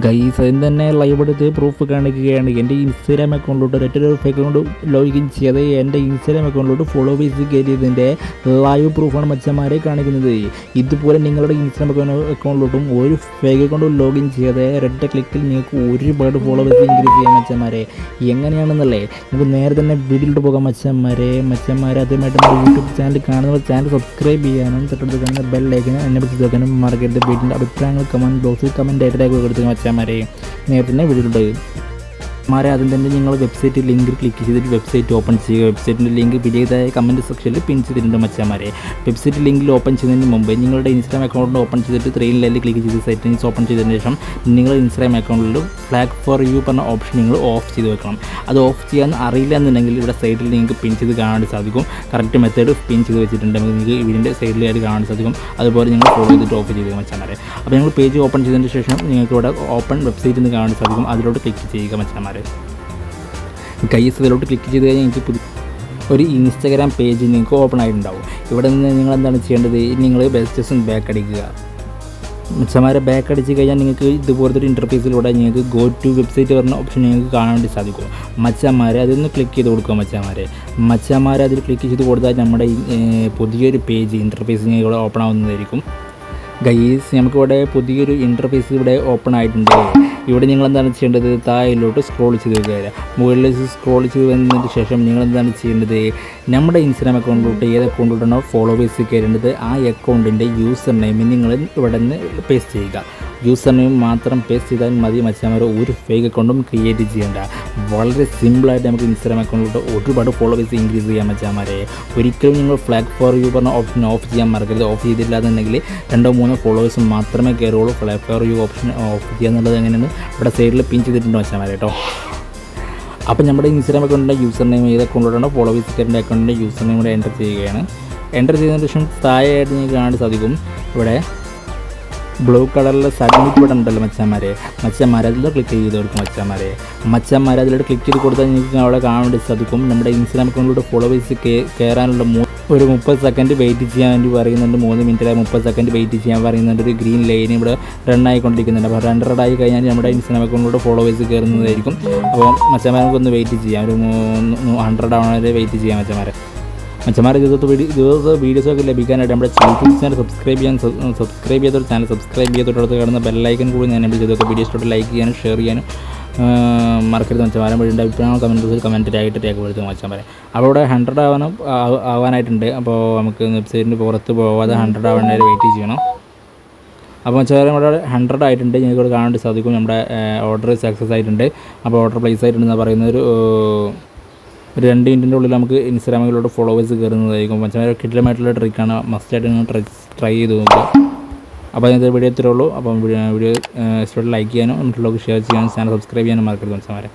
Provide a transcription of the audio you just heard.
Guys അതിന് തന്നെ live എടുത്ത് പ്രൂഫ് കാണിക്കുകയാണ്. എൻ്റെ ഇൻസ്റ്റാഗ്രാം അക്കൗണ്ടിലോട്ട് ഒരൊറ്റൊരു ഫേക്ക് അക്കൗണ്ട് ലോഗിൻ ചെയ്ത് എൻ്റെ ഇൻസ്റ്റാഗ്രാം അക്കൗണ്ടിലോട്ട് ഫോളോവേഴ്സ് കയറിയതിൻ്റെ ലൈവ് പ്രൂഫാണ് മച്ചന്മാരെ കാണിക്കുന്നത്. ഇതുപോലെ നിങ്ങളുടെ ഇൻസ്റ്റാഗ്രാം അക്കൗണ്ടിലോട്ടും ഒരു ഫേക്ക് അക്കൗണ്ട് ലോഗിൻ ചെയ്ത് ഒരൊറ്റ ക്ലിക്കിൽ നിങ്ങൾക്ക് ഒരുപാട് ഫോളോവേഴ്സ് ഇൻക്രീസ് ചെയ്യാം മച്ചന്മാരെ. എങ്ങനെയാണെന്നല്ലേ നമുക്ക് നേരെ തന്നെ വീഡിയോയിലോട്ട് പോകാം മച്ചന്മാരെ. ആദ്യമായിട്ട് നമ്മുടെ യൂട്യൂബ് ചാനൽ കാണുന്നവർ ചാനൽ സബ്സ്ക്രൈബ് ചെയ്യാനും തൊട്ടടുത്ത് കാണുന്ന ബെൽ ഐക്കൺ എന്നെ പിടിച്ച് വെക്കാനും മറക്കരുത്. വീടിൻ്റെ അഭിപ്രായങ്ങൾ കമൻറ്റ് ബോക്സിൽ കമൻറ്റ് ആയിട്ട് കൊടുത്ത് മച്ചന്മാരെ നേരെ തന്നെ വീഡിയോയിലോട്ട് ആദ്യം തന്നെ നിങ്ങൾ വെബ്സൈറ്റ് ലിങ്ക് ക്ലിക്ക് ചെയ്തിട്ട് വെബ്സൈറ്റ് ഓപ്പൺ ചെയ്യുക. വെബ്സൈറ്റിൻ്റെ ലിങ്ക് പിന്നീടായ കമൻറ്റ് സെക്ഷനിൽ പിൻ ചെയ്തിട്ടുണ്ട് മച്ചന്മാരെ. വെബ്സൈറ്റ് ലിങ്കിൽ ഓപ്പൺ ചെയ്യുന്നതിന് മുമ്പ് നിങ്ങളുടെ ഇൻസ്റ്റാഗ്രാം അക്കൗണ്ട് ഓപ്പൺ ചെയ്തിട്ട് 3 ലൈനിൽ ക്ലിക്ക് ചെയ്ത് സെറ്റിംഗ്സ് ഓപ്പൺ ചെയ്തതിന് ശേഷം നിങ്ങളുടെ ഇൻസ്റ്റാഗ്രാം അക്കൗണ്ടിൽ ഫ്ലാഗ് ഫോർ യു പറഞ്ഞ ഓപ്ഷൻ നിങ്ങൾ ഓഫ് ചെയ്ത് വെക്കണം. അത് ഓഫ് ചെയ്യാൻ അറിയില്ല എന്നുണ്ടെങ്കിൽ ഇവിടെ സൈഡിൽ നിങ്ങൾക്ക് പിൻ ചെയ്ത് കാണാൻ സാധിക്കും. കറക്റ്റ് മെത്തേഡ് പിൻ ചെയ്ത് വെച്ചിട്ടുണ്ടെങ്കിൽ നിങ്ങൾക്ക് ഇതിൻ്റെ സൈഡിലായിട്ട് കാണാൻ സാധിക്കും. അതുപോലെ നിങ്ങൾ ഫോളോ ചെയ്തിട്ട് ഓഫ് ചെയ്ത് മച്ചന്മാരെ. അപ്പോൾ നിങ്ങൾ പേജ് ഓപ്പൺ ചെയ്തതിന് ശേഷം നിങ്ങൾക്ക് ഇവിടെ ഓപ്പൺ വെബ്സൈറ്റ് എന്ന് കാണാൻ സാധിക്കും. അതിലോട്ട് ക്ലിക്ക് ചെയ്യുക മച്ചന്മാരെ. ഗൈസ് ഇതിലോട്ട് ക്ലിക്ക് ചെയ്ത് കഴിഞ്ഞാൽ നിങ്ങൾക്ക് ഒരു ഇൻസ്റ്റാഗ്രാം പേജ് നിങ്ങൾക്ക് ഓപ്പൺ ആയിട്ടുണ്ടാവും. ഇവിടെ നിന്ന് നിങ്ങൾ എന്താണ് ചെയ്യേണ്ടത്, നിങ്ങൾ ജസ്റ്റ് ബാക്ക് അടിക്കുക മച്ചന്മാരെ. ബാക്ക് അടിച്ച് കഴിഞ്ഞാൽ നിങ്ങൾക്ക് ഇതുപോലത്തെ ഒരു ഇൻ്റർഫേസിലൂടെ നിങ്ങൾക്ക് ഗോ ടു വെബ്സൈറ്റ് പറഞ്ഞ ഓപ്ഷൻ നിങ്ങൾക്ക് കാണാൻ വേണ്ടി സാധിക്കും മച്ചന്മാരെ. അതൊന്ന് ക്ലിക്ക് ചെയ്ത് കൊടുക്കുക മച്ചന്മാരെ. അതിൽ ക്ലിക്ക് ചെയ്ത് കൊടുത്താൽ നമ്മുടെ പുതിയൊരു പേജ് ഇൻ്റർഫേസ് നിങ്ങൾക്ക് ഇവിടെ ഓപ്പൺ ആവുന്നതായിരിക്കും. ഗൈസ് നമുക്കിവിടെ പുതിയൊരു ഇൻ്റർഫേസ് ഇവിടെ ഓപ്പൺ ആയിട്ടുണ്ട്. ഇവിടെ നിങ്ങൾ എന്താണ് ചെയ്യേണ്ടത്, താഴോട്ട് സ്ക്രോൾ ചെയ്ത് വരിക. മുകളിൽ സ്ക്രോൾ ചെയ്ത് വന്നതിന് ശേഷം നിങ്ങൾ എന്താണ് ചെയ്യേണ്ടത്, നമ്മുടെ ഇൻസ്റ്റാഗ്രാം അക്കൗണ്ടിലോട്ട് ഏത് അക്കൗണ്ടിലോട്ടാണോ ഫോളോവേഴ്സ് കയറേണ്ടത് ആ അക്കൗണ്ടിൻ്റെ യൂസർ നെയിം നിങ്ങൾ ഇവിടെ നിന്ന് പേസ്റ്റ് ചെയ്യുക. യൂസർ നെയിം മാത്രം പേസ്റ്റ് ചെയ്താൽ മതി മച്ചന്മാരെ. ഒരു ഫേക്ക് അക്കൗണ്ടും ക്രിയേറ്റ് ചെയ്യേണ്ട. വളരെ സിമ്പിളായിട്ട് നമുക്ക് ഇൻസ്റ്റാഗ്രാം അക്കൗണ്ടിലോട്ട് ഒരുപാട് ഫോളോവേഴ്സ് ഇൻക്രീസ് ചെയ്യാൻ മച്ചന്മാരെ. ഒരിക്കലും നിങ്ങൾ ഫ്ലാഗ് ഫോർ യു പറഞ്ഞ ഓപ്ഷൻ ഓഫ് ചെയ്യാൻ മറക്കരുത്. ഓഫ് ചെയ്തില്ല എന്നുണ്ടെങ്കിൽ 2-3 ഫോളോവേഴ്സ് മാത്രമേ കയറുള്ളൂ. Flag for you option off ചെയ്യുക എന്നുള്ളത് എങ്ങനെയാണ് ഇവിടെ സൈഡിൽ പിൻ ചെയ്തിട്ടുണ്ട് മച്ചന്മാരെ കേട്ടോ. അപ്പോൾ നമ്മുടെ ഇൻസ്റ്റാഗ്രാം അക്കൗണ്ടിൻ്റെ യൂസർ നെയിം ഏത് അക്കൗണ്ടിലോട്ടാണ് ഫോളോവേഴ്സ് കയറേണ്ട അക്കൗണ്ടിൻ്റെ യൂസർ നെയിം ഇവിടെ എൻ്റർ ചെയ്യുകയാണ്. എൻ്റർ ചെയ്തതിന് ശേഷം താഴെയായിട്ട് നിങ്ങൾക്ക് കാണാൻ സാധിക്കും ഇവിടെ ബ്ലൂ കളറിൽ സബ്മിറ്റ് ബട്ടൺ ഉണ്ടല്ലോ മച്ചന്മാരെ. അതിൽ ക്ലിക്ക് ചെയ്ത് കൊടുക്കും മച്ചന്മാരെ. അതിലോട്ട് ക്ലിക്ക് ചെയ്ത് കൊടുത്താൽ നിങ്ങൾക്ക് അവിടെ കാണാൻ വേണ്ടി സാധിക്കും നമ്മുടെ ഇൻസ്റ്റാഗ്രാം അക്കൗണ്ടിലൂടെ ഫോളോവേഴ്സ് കയറാനുള്ള ഒരു 30 സെക്കൻഡ് വെയിറ്റ് ചെയ്യാൻ വേണ്ടി പറയുന്നുണ്ട്. 3 മിനിറ്റിലെ 30 സെക്കൻഡ് വെയിറ്റ് ചെയ്യാൻ പറയുന്നുണ്ട്. ഒരു ഗ്രീൻ ലൈൻ ഇവിടെ റൺ ആയിക്കൊണ്ടിരിക്കുന്നുണ്ട്. അപ്പോൾ 100 ആയി കഴിഞ്ഞാൽ നമ്മുടെ ഇൻസ്റ്റാഗ്രാം അക്കൗണ്ടിലൂടെ ഫോളോവേഴ്സ് കയറുന്നതായിരിക്കും. അപ്പോൾ മച്ചന്മാരെ നമുക്കൊന്ന് വെയിറ്റ് ചെയ്യാം. ഒരു 100 ആവണവരെ വെയിറ്റ് ചെയ്യാം മച്ചന്മാരെ. ഇതുപോലത്തെ വീഡിയോസൊക്കെ ലഭിക്കാനായിട്ട് നമ്മുടെ യൂട്യൂബ് ചാനൽ സബ്സ്ക്രൈബ് ചെയ്തൊരു ചാനൽ സബ്സ്ക്രൈബ് ചെയ്തിട്ട് കാണുന്ന ബെല്ലൈക്കൻ കൂടി ഞാൻ എനേബിൾ ചെയ്തൊക്കെ വീഡിയോസിലോട്ട് ലൈക്ക് ചെയ്യാനും ഷെയർ ചെയ്യാനും മറക്കരുത് മച്ചന്മാരെ. വീടിൻ്റെ അഭിപ്രായങ്ങൾ കമൻറ്റായിട്ട് രേഖപ്പെടുത്തുക മച്ചന്മാരെ. അപ്പോൾ ഇവിടെ 100 ആവാനായിട്ടുണ്ട്. അപ്പോൾ നമുക്ക് വെബ്സൈറ്റിൻ്റെ പുറത്ത് പോകാതെ 100 ആവാനായിട്ട് വെയിറ്റ് ചെയ്യണം. അപ്പോൾ മച്ചന്മാരെ ഇവിടെ 100 ആയിട്ടുണ്ട്. ഞങ്ങൾക്ക് ഇവിടെ കാണാൻ സാധിക്കും നമ്മുടെ ഓർഡർ സക്സസ് ആയിട്ടുണ്ട്. അപ്പോൾ ഓർഡർ പ്ലേസ് ആയിട്ടുണ്ടെന്ന് പറയുന്നൊരു 2 മിനിറ്റിൻ്റെ ഉള്ളിൽ നമുക്ക് ഇൻസ്റ്റാഗ്രാമിലോട്ട് ഫോളോവേഴ്സ് കയറുന്നതായിരിക്കും. മച്ചന്മാരെ കിഡിലമായിട്ടുള്ള ട്രിക്കാണ്. മസ്റ്റായിട്ട് നിങ്ങൾ ട്രൈ ചെയ്ത് നോക്കുക. അപ്പോൾ അതിനകത്ത് വീഡിയോ ഇത്രയേ ഉള്ളൂ. അപ്പം വീഡിയോ ഇഷ്ടപ്പെട്ട് ലൈക്ക് ചെയ്യാനും മറ്റുള്ളവർക്ക് ഷെയർ ചെയ്യാനും ചാനൽ സബ്സ്ക്രൈബ് ചെയ്യാനും മറക്കരുത് മച്ചന്മാരെ.